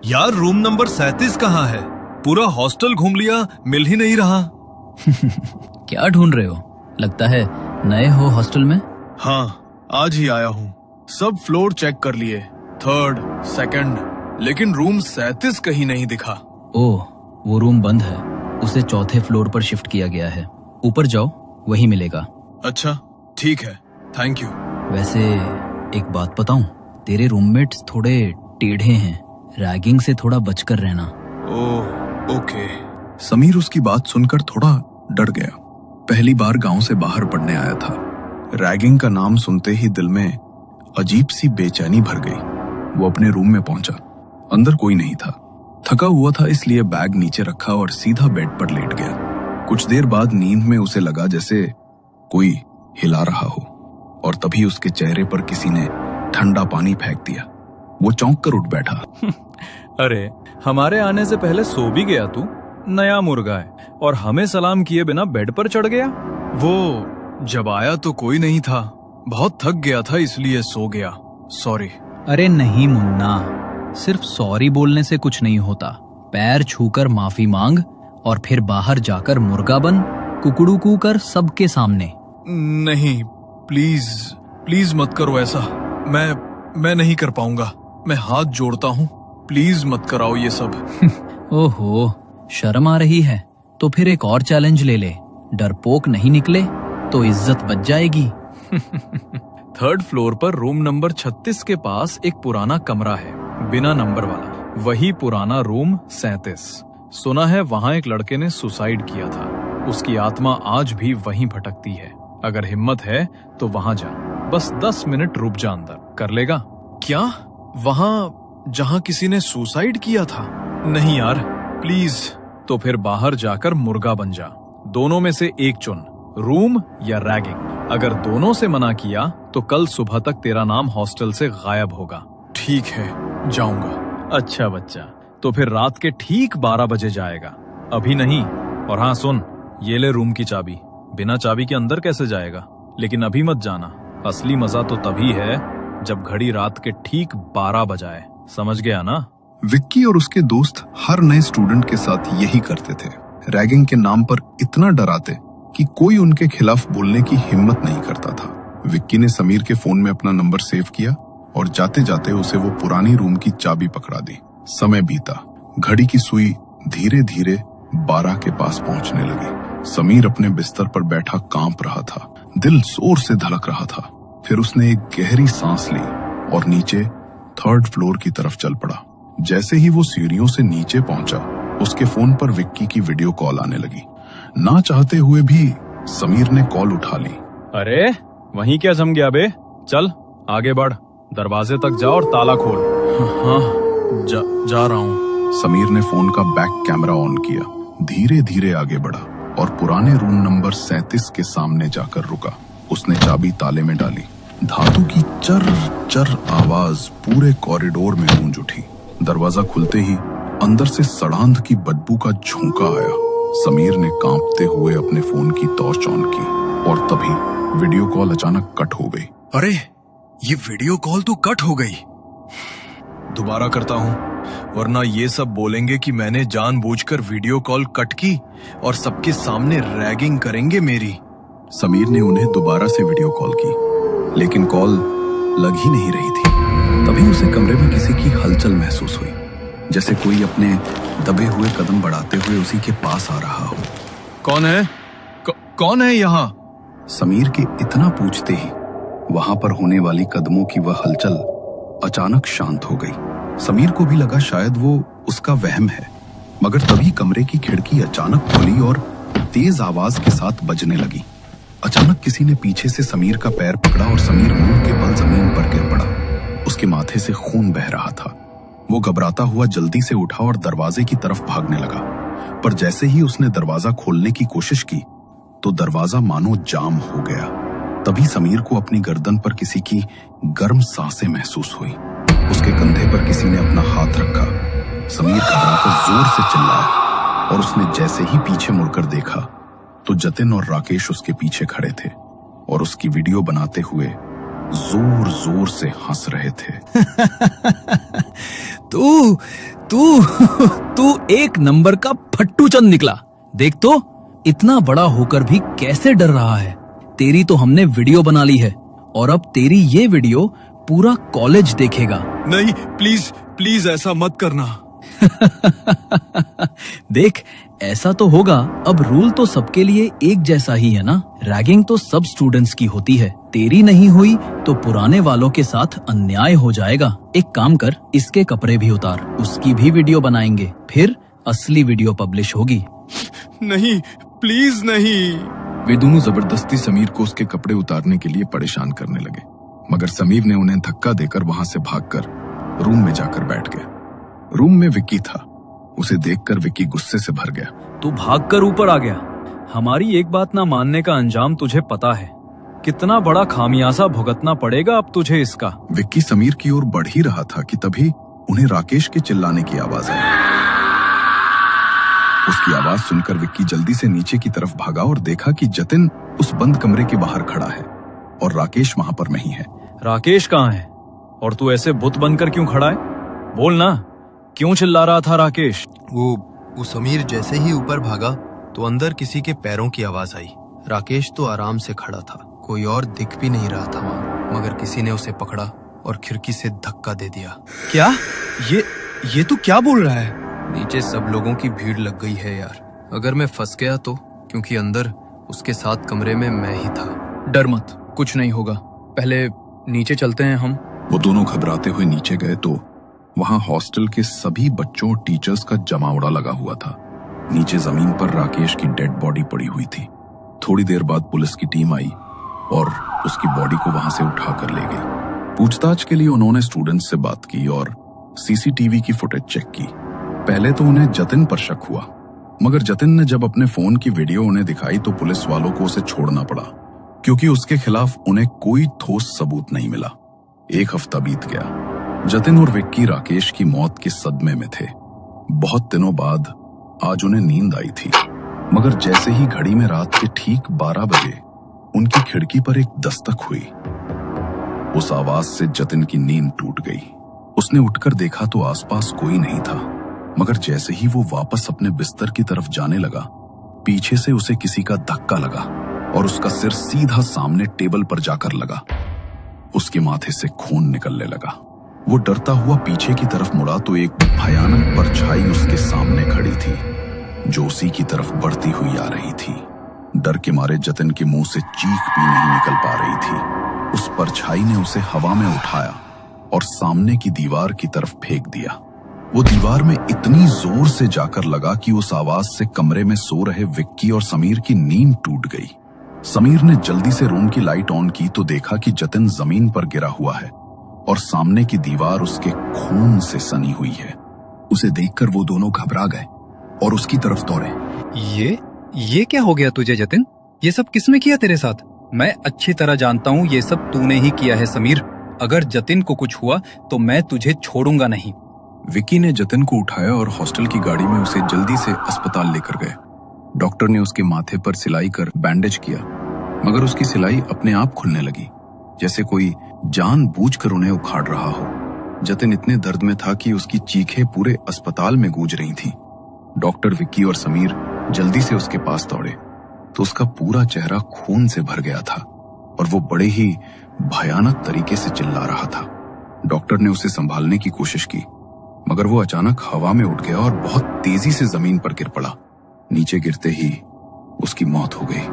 यार room number 37 कहाँ है? पूरा हॉस्टल घूम लिया, मिल ही नहीं रहा। क्या ढूंढ रहे हो? लगता है नए हो हॉस्टल में। हाँ, आज ही आया हूँ। सब फ्लोर चेक कर लिए, 3rd, 2nd, लेकिन रूम 37 कहीं नहीं दिखा। ओह, वो रूम बंद है। उसे 4थे फ्लोर पर शिफ्ट किया गया है। ऊपर जाओ, वही मिलेगा। अच्छा, ठीक है, थैंक यू। वैसे एक बात बताऊं, तेरे रूममेट्स थोड़े टेढ़े हैं। रैगिंग से थोड़ा बचकर रहना। ओह, ओके। समीर उसकी बात सुनकर थोड़ा डर गया। पहली बार गांव से बाहर पढ़ने आया था। रैगिंग का नाम सुनते ही दिल में अजीब सी बेचैनी भर गई। वो अपने रूम में पहुंचा। अंदर कोई नहीं था। थका हुआ था, इसलिए बैग नीचे रखा और सीधा बेड पर लेट गया। कुछ देर बाद नींद में उसे लगा जैसे कोई हिला रहा हो, और तभी उसके चेहरे पर किसी ने ठंडा पानी फेंक दिया। वो चौंक कर उठ बैठा। अरे, हमारे आने से पहले सो भी गया तू? नया मुर्गा है और हमें सलाम किए बिना बेड पर चढ़ गया। वो जब आया तो कोई नहीं था। बहुत थक गया था इसलिए सो गया। सॉरी। अरे नहीं मुन्ना, सिर्फ सॉरी बोलने से कुछ नहीं होता। पैर छूकर माफी मांग और फिर बाहर जाकर मुर्गा बन, कुकड़ू कू कर सबके सामने। नहीं, प्लीज प्लीज मत करो ऐसा। मैं नहीं कर पाऊंगा। मैं हाथ जोड़ता हूँ, प्लीज मत कराओ ये सब। ओहो, शर्म आ रही है तो फिर एक और चैलेंज ले ले। डरपोक नहीं निकले तो इज्जत बच जाएगी। 3rd फ्लोर पर रूम नंबर 36 के पास एक पुराना कमरा है, बिना नंबर वाला। वही पुराना रूम 37। सुना है वहाँ एक लड़के ने सुसाइड किया था। उसकी आत्मा आज भी वहीं भटकती है। अगर हिम्मत है तो वहाँ जा। बस 10 मिनट रुक जा, अंदर कर लेगा? क्या? वहाँ जहाँ किसी ने सुसाइड किया था? नहीं यार, प्लीज। तो फिर बाहर जाकर मुर्गा बन जा। दोनों में से एक चुन, रूम या रैगिंग। अगर दोनों से मना किया तो कल सुबह तक तेरा नाम हॉस्टल से गायब होगा। ठीक है, जाऊंगा। अच्छा बच्चा, तो फिर रात के ठीक 12 बजे जाएगा, अभी नहीं। और हाँ सुन, ये ले रूम की चाबी। बिना चाबी के अंदर कैसे जाएगा? लेकिन अभी मत जाना। असली मजा तो तभी है जब घड़ी रात के ठीक 12 बजाए। समझ गया ना? विक्की और उसके दोस्त हर नए स्टूडेंट के साथ यही करते थे। रैगिंग के नाम पर इतना डराते कि कोई उनके खिलाफ बोलने की हिम्मत नहीं करता था। विक्की ने समीर के फोन में अपना नंबर सेव किया और जाते जाते उसे वो पुरानी रूम की चाबी पकड़ा दी। समय बीता। घड़ी की सुई धीरे धीरे 12 के पास पहुंचने लगी। समीर अपने बिस्तर पर बैठा कांप रहा था। दिल जोर से धड़क रहा था। फिर उसने एक गहरी सांस ली और नीचे 3rd फ्लोर की तरफ चल पड़ा। जैसे ही वो सीढ़ियों से नीचे पहुंचा, उसके फोन पर विक्की की वीडियो कॉल आने लगी। ना चाहते हुए भी समीर ने कॉल उठा ली। अरे वहीं क्या जम गया बे? चल आगे बढ़, दरवाजे तक जा और ताला खोल। हाँ, जा रहा हूँ। समीर ने फोन का बैक कैमरा ऑन किया, धीरे धीरे आगे बढ़ा और पुराने रूम नंबर 37 के सामने जाकर रुका। उसने चाबी ताले में डाली। धातु की चर चर आवाज पूरे कॉरिडोर में गूंज उठी। दरवाजा खुलते ही अंदर से सड़ांध की बदबू का झोंका आया। समीर ने कांपते हुए अपने फोन की टॉर्च ऑन की और तभी वीडियो कॉल अचानक कट हो गई। अरे, ये वीडियो कॉल तो कट हो गई। दोबारा करता हूँ, वरना ये सब बोलेंगे कि मैंने जानबूझकर वीडियो कॉल कट की और सबके सामने रैगिंग करेंगे मेरी। समीर ने उन्हें दोबारा से वीडियो कॉल की, लेकिन कॉल लग ही नहीं रही थी। तभी उसे कमरे में किसी की हलचल महसूस हुई, जैसे कोई अपने दबे हुए कदम बढ़ाते हुए उसी के पास आ रहा हो। कौन है? कौन है यहाँ? समीर के इतना पूछते ही वहां पर होने वाली कदमों की वह हलचल अचानक शांत हो गई। समीर को भी लगा शायद वो उसका वहम है, मगर तभी कमरे की खिड़की अचानक खुली और तेज आवाज के साथ बजने लगी। अचानक किसी ने पीछे से समीर का पैर पकड़ा और समीर मुंह के बल जमीन पर गिर पड़ा। उसके माथे से खून बह रहा था। वो घबराता हुआ जल्दी से उठा और दरवाजे की तरफ भागने लगा, पर जैसे ही उसने दरवाजा खोलने की कोशिश की तो दरवाजा मानो जाम हो गया। तभी समीर को अपनी गर्दन पर किसी की गर्म सांसें महसूस हुई। उसके कंधे पर किसी ने अपना हाथ रखा। समीर घबराकर जोर से चिल्लाया और उसने जैसे ही पीछे मुड़कर देखा तो जतिन और राकेश उसके पीछे खड़े थे और उसकी वीडियो बनाते हुए जोर जोर से हंस रहे थे। तू तू तू एक नंबर का फट्टू चंद निकला। देख तो इतना बड़ा होकर भी कैसे डर रहा है। तेरी तो हमने वीडियो बना ली है और अब तेरी ये वीडियो पूरा कॉलेज देखेगा। नहीं, प्लीज प्लीज ऐसा मत करना। देख, ऐसा तो होगा। अब रूल तो सबके लिए एक जैसा ही है ना। रैगिंग तो सब स्टूडेंट्स की होती है। तेरी नहीं हुई तो पुराने वालों के साथ अन्याय हो जाएगा। एक काम कर, इसके कपड़े भी उतार, उसकी भी वीडियो बनाएंगे, फिर असली वीडियो पब्लिश होगी। नहीं, प्लीज नहीं। वे दोनों जबरदस्ती समीर को उसके कपड़े उतारने के लिए परेशान करने लगे, मगर समीर ने उन्हें धक्का देकर वहां से भागकर रूम में जाकर बैठ गया। रूम में विक्की था। उसे देखकर विक्की गुस्से से भर गया। तू भागकर ऊपर आ गया। हमारी एक बात ना मानने का अंजाम तुझे पता है। कितना बड़ा खामियाजा भुगतना पड़ेगा अब तुझे इसका। विक्की समीर की ओर बढ़ ही रहा था कि तभी उन्हें राकेश के चिल्लाने की आवाज आई। उसकी आवाज सुनकर विक्की जल्दी से नीचे की तरफ भागा और देखा कि जतिन उस बंद कमरे के बाहर खड़ा है और राकेश वहां पर नहीं है। राकेश कहाँ है? और तू ऐसे बुत बनकर क्यों खड़ा है? बोल ना, क्यों चिल्ला रहा था राकेश? वो समीर जैसे ही ऊपर भागा तो अंदर किसी के पैरों की आवाज आई। राकेश तो आराम से खड़ा था, कोई और दिख भी नहीं रहा था वहाँ, मगर किसी ने उसे पकड़ा और खिड़की से धक्का दे दिया। क्या? ये तू क्या बोल रहा है? नीचे सब लोगों की भीड़ लग गई है यार। अगर मैं फंस गया तो, क्योंकि अंदर उसके साथ कमरे में मैं ही था। डर मत, कुछ नहीं होगा। पहले नीचे चलते हैं हम। वो दोनों घबराते हुए नीचे गए तो वहां हॉस्टल के सभी बच्चों और टीचर्स का जमावड़ा लगा हुआ था। नीचे जमीन पर राकेश की डेड बॉडी पड़ी हुई थी। थोड़ी देर बाद पुलिस की टीम आई और उसकी बॉडी को वहां से उठा कर ले गई। पूछताछ के लिए उन्होंने स्टूडेंट्स से बात की और सीसीटीवी की फुटेज चेक की। पहले तो उन्हें जतिन पर शक हुआ, मगर जतिन ने जब अपने फोन की वीडियो उन्हें दिखाई तो पुलिस वालों को उसे छोड़ना पड़ा, क्योंकि उसके खिलाफ उन्हें कोई ठोस सबूत नहीं मिला। एक हफ्ता बीत गया। जतिन और विक्की राकेश की मौत के सदमे में थे। बहुत दिनों बाद आज उन्हें नींद आई थी, मगर जैसे ही घड़ी में रात के ठीक 12 बजे उनकी खिड़की पर एक दस्तक हुई। उस आवाज से जतिन की नींद टूट गई। उसने उठकर देखा तो आसपास कोई नहीं था, मगर जैसे ही वो वापस अपने बिस्तर की तरफ जाने लगा, पीछे से उसे किसी का धक्का लगा और उसका सिर सीधा सामने टेबल पर जाकर लगा। उसके माथे से खून निकलने लगा। वो डरता हुआ पीछे की तरफ मुड़ा तो एक भयानक परछाई उसके सामने खड़ी थी, जो उसी की तरफ बढ़ती हुई आ रही थी। डर के मारे जतिन के मुंह से चीख भी नहीं निकल पा रही थी। उस परछाई ने उसे हवा में उठाया और सामने की दीवार की तरफ फेंक दिया। वो दीवार में इतनी जोर से जाकर लगा कि उस आवाज से कमरे में सो रहे विक्की और समीर की नींद टूट गई। समीर ने जल्दी से रूम की लाइट ऑन की तो देखा कि जतिन जमीन पर गिरा हुआ है और सामने की दीवार उसके खून से सनी हुई है। उसे देखकर वो दोनों घबरा गए और उसकी तरफ दौड़े। ये क्या हो गया तुझे जतिन? ये सब किसने किया तेरे साथ? मैं अच्छी तरह जानता हूँ ये सब तूने ही किया है समीर। अगर जतिन को कुछ हुआ तो मैं तुझे छोड़ूंगा नहीं। विक्की ने जतिन को उठाया और हॉस्टल की गाड़ी में उसे जल्दी से अस्पताल लेकर गए। डॉक्टर ने उसके माथे पर सिलाई कर बैंडेज किया, मगर उसकी सिलाई अपने आप खुलने लगी, जैसे कोई जानबूझकर उन्हें उखाड़ रहा हो। जतिन इतने दर्द में था कि उसकी चीखें पूरे अस्पताल में गूंज रही थीं। डॉक्टर, विक्की और समीर जल्दी से उसके पास दौड़े तो उसका पूरा चेहरा खून से भर गया था और वो बड़े ही भयानक तरीके से चिल्ला रहा था। डॉक्टर ने उसे संभालने की कोशिश की, मगर वो अचानक हवा में उठ गया और बहुत तेजी से जमीन पर गिर पड़ा। नीचे गिरते ही उसकी मौत हो गई।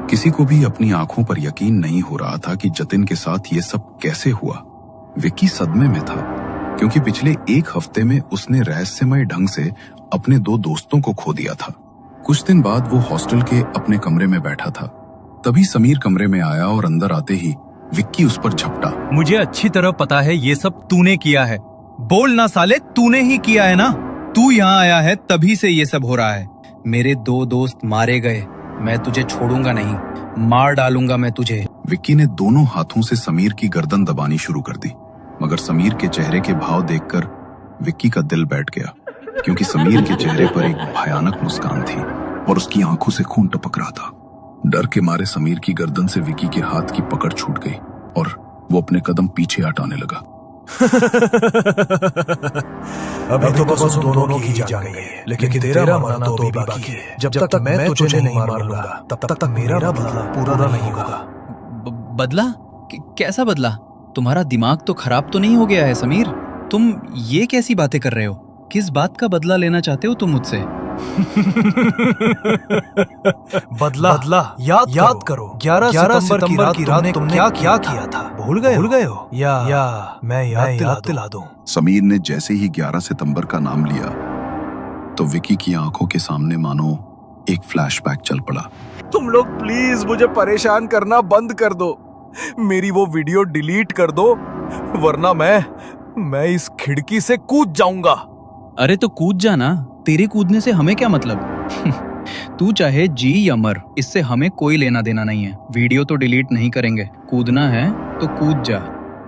किसी को भी अपनी आंखों पर यकीन नहीं हो रहा था कि जतिन के साथ ये सब कैसे हुआ। विक्की सदमे में था, क्योंकि पिछले एक हफ्ते में उसने रहस्यमय ढंग से अपने 2 दोस्तों को खो दिया था। कुछ दिन बाद वो हॉस्टल के अपने कमरे में बैठा था। तभी समीर कमरे में आया और अंदर आते ही विक्की उस पर झपटा। मुझे अच्छी तरह पता है ये सब तूने किया है। बोल ना साले, तूने ही किया है ना? तू यहाँ आया है तभी से ये सब हो रहा है। मेरे 2 दोस्त मारे गए, मैं तुझे छोड़ूंगा नहीं, मार डालूंगा मैं तुझे। विक्की ने दोनों हाथों से समीर की गर्दन दबानी शुरू कर दी, मगर समीर के चेहरे के भाव देखकर विक्की का दिल बैठ गया, क्योंकि समीर के चेहरे पर एक भयानक मुस्कान थी और उसकी आंखों से खून टपक रहा था। डर के मारे समीर की गर्दन से विक्की के हाथ की पकड़ छूट गई और वो अपने कदम पीछे हटाने लगा। अभी तो बस उन दोनों की ही जान गई है, लेकिन तेरा मरना तो अभी बाकी है। जब तक मैं तुझे नहीं मार लूंगा तब तक मेरा बदला पूरा नहीं होगा। बदला? कैसा बदला? तुम्हारा दिमाग तो खराब तो नहीं हो गया है समीर? तुम ये कैसी बातें कर रहे हो? किस बात का बदला लेना चाहते हो तुम मुझसे? बदला याद करो 11 सितंबर की रात तुमने क्या किया था? भूल गए हो? या मैं याद दिला दूं? समीर ने जैसे ही 11 सितंबर का नाम लिया तो विकी की आंखों के सामने मानो एक फ्लैशबैक चल पड़ा। तुम लोग प्लीज मुझे परेशान करना बंद कर दो, मेरी वो वीडियो डिलीट कर दो, वरना मैं इस खिड़की से कूद जाऊंगा। अरे तो कूद जाना, तेरे कूदने से हमें क्या मतलब? तू चाहे जी या मर, इससे हमें कोई लेना देना नहीं है। वीडियो तो डिलीट नहीं करेंगे, कूदना है तो कूद जा।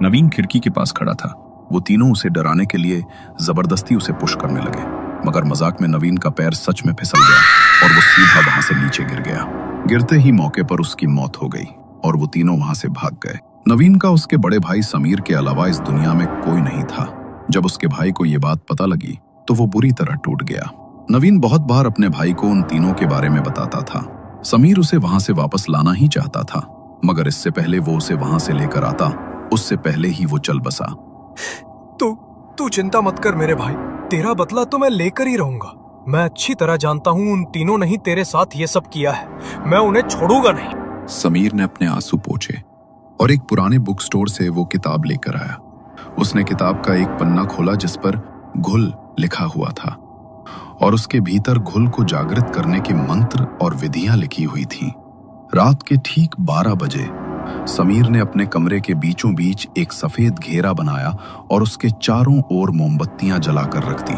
नवीन खिड़की के पास खड़ा था। वो तीनों उसे डराने के लिए जबरदस्ती उसे पुश करने लगे, मगर मजाक में नवीन का पैर सच में फिसल गया और वो सीधा वहां से नीचे गिर गया। गिरते ही मौके पर उसकी मौत हो गई और वो तीनों वहां से भाग गए। नवीन का उसके बड़े भाई समीर के अलावा इस दुनिया में कोई नहीं था। जब उसके भाई को ये बात पता लगी तो वो बुरी तरह टूट गया। नवीन बहुत बार अपने भाई को उन तीनों के बारे में बताता था। समीर उसे वहां से वापस लाना ही चाहता था, मगर इससे पहले वो उसे वहां से लेकर आता, उससे पहले ही वो चल बसा। तू चिंता मत कर मेरे भाई, तेरा बदला तो मैं लेकर ही रहूंगा। मैं अच्छी तरह जानता हूँ उन तीनों ने ही तेरे साथ ये सब किया है, मैं उन्हें छोड़ूंगा नहीं। समीर ने अपने आंसू पोंछे और एक पुराने बुक स्टोर से वो किताब लेकर आया। उसने किताब का एक पन्ना खोला जिस पर घुल लिखा हुआ था और उसके भीतर घुल को जागृत करने के मंत्र और विधियां लिखी हुई थीं। रात के ठीक 12 बजे समीर ने अपने कमरे के बीचों बीच एक सफेद घेरा बनाया और उसके चारों ओर मोमबत्तियां जलाकर रख दी।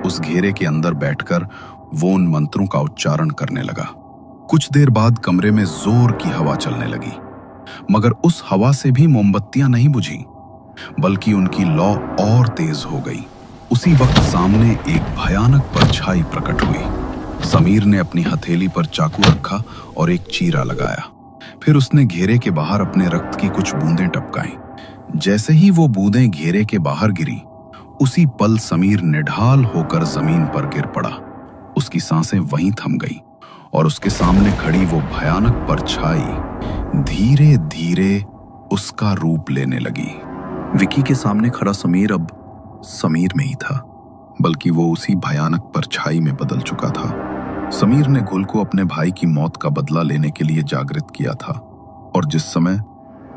उस घेरे के अंदर बैठकर वो उन मंत्रों का उच्चारण करने लगा। कुछ देर बाद कमरे में जोर की हवा चलने लगी, मगर उस हवा से भी मोमबत्तियां नहीं बुझी, बल्कि उनकी लौ और तेज हो गई। उसी वक्त सामने एक भयानक परछाई प्रकट हुई। समीर ने अपनी हथेली पर चाकू रखा और एक चीरा लगाया। फिर उसने घेरे के बाहर अपने रक्त की कुछ बूंदें टपकाईं। जैसे ही वो बूंदें घेरे के बाहर गिरी, उसी पल समीर निढाल होकर जमीन पर गिर पड़ा। उसकी सांसें वहीं थम गई और उसके सामने खड़ी वो भयानक परछाई धीरे धीरे उसका रूप लेने लगी। विकी के सामने खड़ा समीर अब समीर नहीं था, बल्कि वो उसी भयानक परछाई में बदल चुका था। समीर ने घुल को अपने भाई की मौत का बदला लेने के लिए जागृत किया था और जिस समय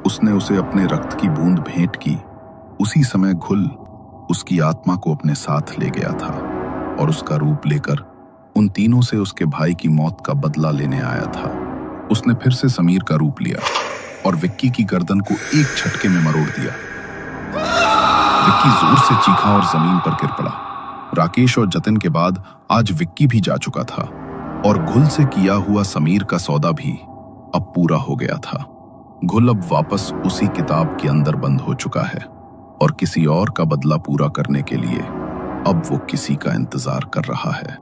उसने उसे अपने रक्त की बूंद भेंट की, उसी समय घुल उसकी आत्मा को अपने साथ ले गया था और उसका रूप लेकर उन तीनों से उसके भाई की मौत का बदला लेने आया था। उसने फिर से समीर का रूप लिया और विक्की की गर्दन को एक झटके में मरोड़ दिया। विक्की जोर से चीखा और जमीन पर गिर पड़ा। राकेश और जतिन के बाद आज विक्की भी जा चुका था और घुल से किया हुआ समीर का सौदा भी अब पूरा हो गया था। घुल अब वापस उसी किताब के अंदर बंद हो चुका है और किसी और का बदला पूरा करने के लिए अब वो किसी का इंतजार कर रहा है।